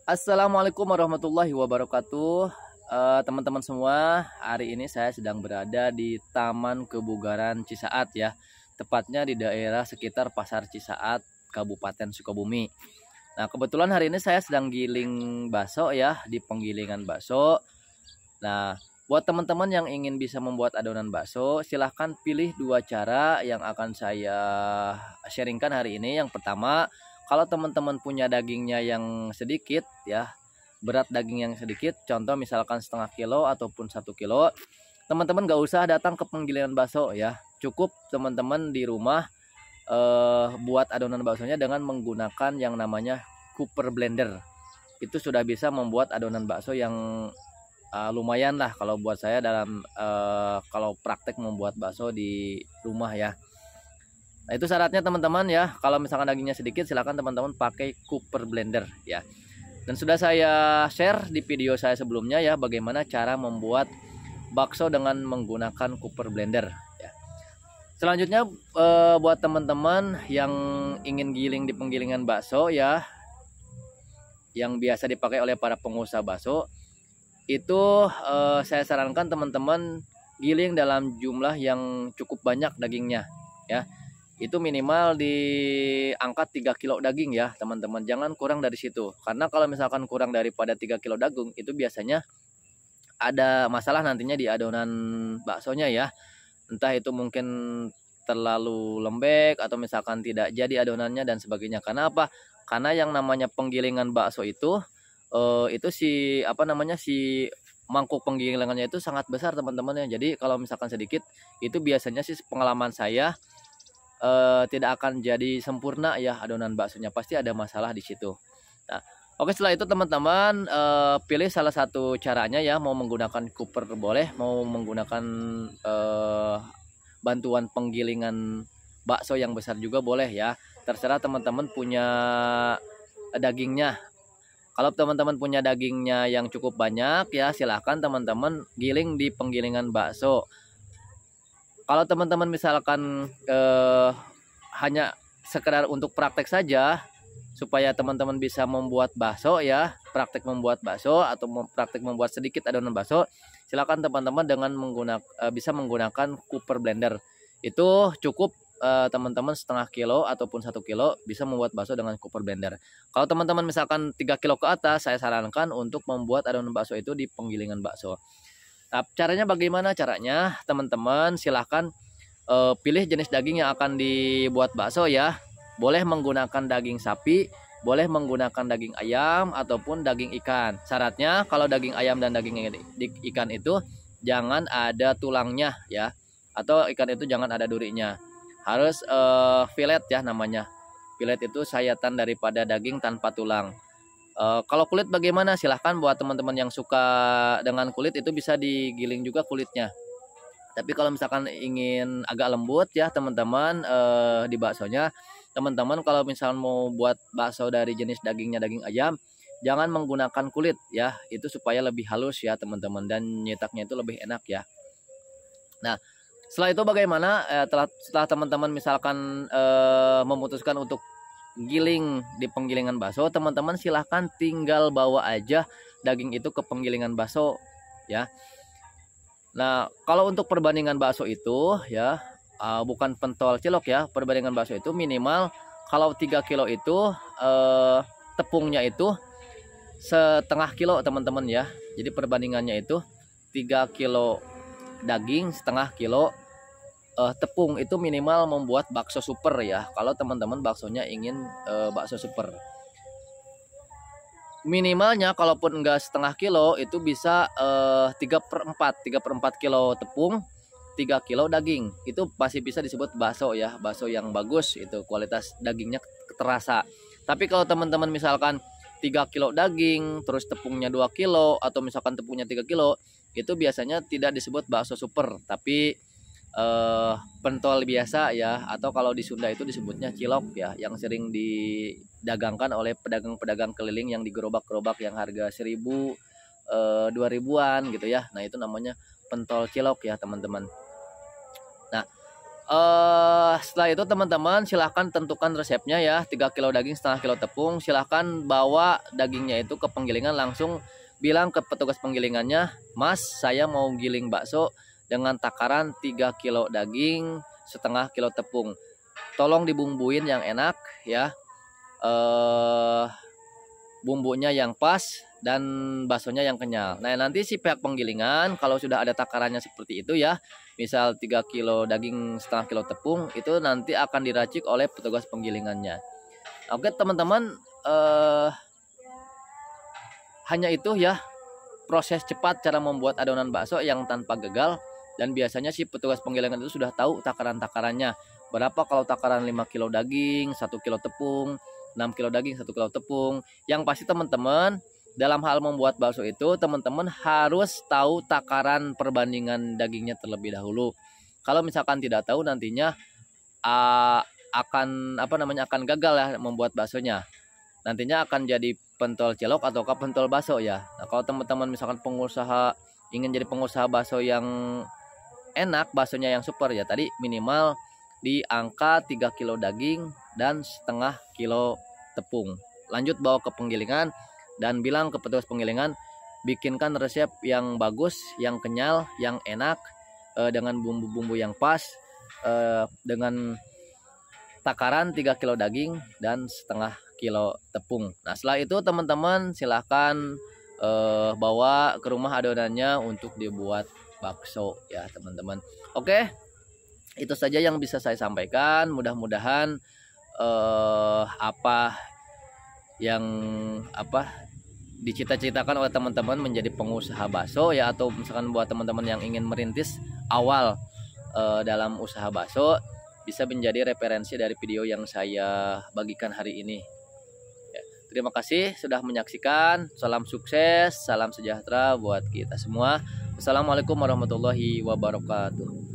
Assalamualaikum warahmatullahi wabarakatuh. Teman-teman semua, hari ini saya sedang berada di Taman Kebugaran Cisaat ya, tepatnya di daerah sekitar Pasar Cisaat, Kabupaten Sukabumi. Nah, kebetulan hari ini saya sedang giling bakso ya, di penggilingan bakso. Nah, buat teman-teman yang ingin bisa membuat adonan bakso, silahkan pilih dua cara yang akan saya sharingkan hari ini. Yang pertama, kalau teman-teman punya dagingnya yang sedikit ya, berat daging yang sedikit, contoh misalkan setengah kilo ataupun 1 kilo, teman-teman gak usah datang ke penggilingan bakso ya. Cukup teman-teman di rumah buat adonan baksonya dengan menggunakan yang namanya Cooper blender. Itu sudah bisa membuat adonan bakso yang lumayan lah kalau buat saya dalam kalau praktek membuat bakso di rumah ya. Nah, itu syaratnya teman-teman ya. Kalau misalkan dagingnya sedikit, silahkan teman-teman pakai Cooper blender ya. Dan sudah saya share di video saya sebelumnya ya, bagaimana cara membuat bakso dengan menggunakan Cooper blender ya. Selanjutnya buat teman-teman yang ingin giling di penggilingan bakso ya, yang biasa dipakai oleh para pengusaha bakso, itu saya sarankan teman-teman giling dalam jumlah yang cukup banyak dagingnya ya. Itu minimal di angka 3 kilo daging ya teman-teman, jangan kurang dari situ, karena kalau misalkan kurang daripada 3 kilo daging itu biasanya ada masalah nantinya di adonan baksonya ya. Entah itu mungkin terlalu lembek atau misalkan tidak jadi adonannya dan sebagainya. Karena apa? Karena yang namanya penggilingan bakso itu si apa namanya, si mangkuk penggilingannya itu sangat besar teman-teman ya. Jadi kalau misalkan sedikit, itu biasanya sih pengalaman saya tidak akan jadi sempurna ya adonan baksonya, pasti ada masalah di situ. Nah, oke, setelah itu teman-teman pilih salah satu caranya ya, mau menggunakan Cooper boleh, mau menggunakan bantuan penggilingan bakso yang besar juga boleh ya, terserah teman-teman punya dagingnya. Kalau teman-teman punya dagingnya yang cukup banyak ya, silahkan teman-teman giling di penggilingan bakso. Kalau teman-teman misalkan hanya sekedar untuk praktek saja, supaya teman-teman bisa membuat bakso ya, praktek membuat bakso atau praktek membuat sedikit adonan bakso, silakan teman-teman dengan bisa menggunakan Cooper blender. Itu cukup teman-teman setengah kilo ataupun 1 kilo bisa membuat bakso dengan Cooper blender. Kalau teman-teman misalkan 3 kilo ke atas, saya sarankan untuk membuat adonan bakso itu di penggilingan bakso. Nah, caranya bagaimana? Caranya teman-teman silahkan pilih jenis daging yang akan dibuat bakso ya. Boleh menggunakan daging sapi, boleh menggunakan daging ayam ataupun daging ikan. Syaratnya kalau daging ayam dan daging ikan itu jangan ada tulangnya ya, atau ikan itu jangan ada durinya. Harus fillet ya namanya. Fillet itu sayatan daripada daging tanpa tulang. Kalau kulit bagaimana? Silahkan buat teman-teman yang suka dengan kulit, itu bisa digiling juga kulitnya. Tapi kalau misalkan ingin agak lembut ya teman-teman, di baksonya, teman-teman kalau misalkan mau buat bakso dari jenis dagingnya daging ayam, jangan menggunakan kulit ya, itu supaya lebih halus ya teman-teman, dan nyetaknya itu lebih enak ya. Nah, setelah itu bagaimana? Setelah teman-teman misalkan memutuskan untuk giling di penggilingan bakso, teman-teman silahkan tinggal bawa aja daging itu ke penggilingan bakso ya. Nah, kalau untuk perbandingan bakso itu ya, bukan pentol cilok ya, perbandingan bakso itu minimal kalau 3 kilo itu tepungnya itu setengah kilo teman-teman ya. Jadi perbandingannya itu 3 kilo daging, setengah kilo tepung, itu minimal membuat bakso super ya. Kalau teman-teman baksonya ingin bakso super, minimalnya kalaupun enggak setengah kilo itu bisa 3/4 kilo tepung, 3 kilo daging, itu pasti bisa disebut bakso ya, bakso yang bagus, itu kualitas dagingnya terasa. Tapi kalau teman-teman misalkan 3 kilo daging terus tepungnya 2 kilo atau misalkan tepungnya 3 kilo, itu biasanya tidak disebut bakso super, tapi pentol biasa ya, atau kalau di Sunda itu disebutnya cilok ya, yang sering didagangkan oleh pedagang-pedagang keliling yang di gerobak-gerobak yang harga 1.000 2.000-an gitu ya. Nah, itu namanya pentol cilok ya teman-teman. Nah, Setelah itu teman-teman silahkan tentukan resepnya ya, 3 kilo daging setengah kilo tepung. Silahkan bawa dagingnya itu ke penggilingan, langsung bilang ke petugas penggilingannya, Mas saya mau giling bakso dengan takaran 3 kilo daging setengah kilo tepung, tolong dibumbuin yang enak ya, bumbunya yang pas dan baksonya yang kenyal. Nah nanti si pihak penggilingan kalau sudah ada takarannya seperti itu ya, misal 3 kilo daging setengah kilo tepung, itu nanti akan diracik oleh petugas penggilingannya. Oke teman-teman, hanya itu ya proses cepat cara membuat adonan bakso yang tanpa gagal. Dan biasanya si petugas penggilingan itu sudah tahu takaran-takarannya berapa. Kalau takaran 5 kilo daging 1 kilo tepung, 6 kilo daging 1 kilo tepung. Yang pasti teman-teman, dalam hal membuat bakso itu teman-teman harus tahu takaran perbandingan dagingnya terlebih dahulu. Kalau misalkan tidak tahu, nantinya akan akan gagal ya membuat baksonya. Nantinya akan jadi pentol cilok ataukah pentol bakso ya. Nah, kalau teman-teman misalkan pengusaha ingin jadi pengusaha bakso yang enak, baksonya yang super ya, tadi minimal di angka 3 kilo daging dan setengah kilo tepung. Lanjut bawa ke penggilingan dan bilang ke petugas penggilingan, bikinkan resep yang bagus, yang kenyal, yang enak, dengan bumbu-bumbu yang pas, dengan takaran 3 kilo daging dan setengah kilo tepung. Nah setelah itu teman-teman silahkan bawa ke rumah adonannya untuk dibuat bakso ya teman-teman. Oke, itu saja yang bisa saya sampaikan. Mudah-mudahan apa yang dicita-citakan oleh teman-teman menjadi pengusaha bakso ya, atau misalkan buat teman-teman yang ingin merintis awal dalam usaha bakso, bisa menjadi referensi dari video yang saya bagikan hari ini. Ya, terima kasih sudah menyaksikan. Salam sukses, salam sejahtera buat kita semua. Assalamualaikum warahmatullahi wabarakatuh.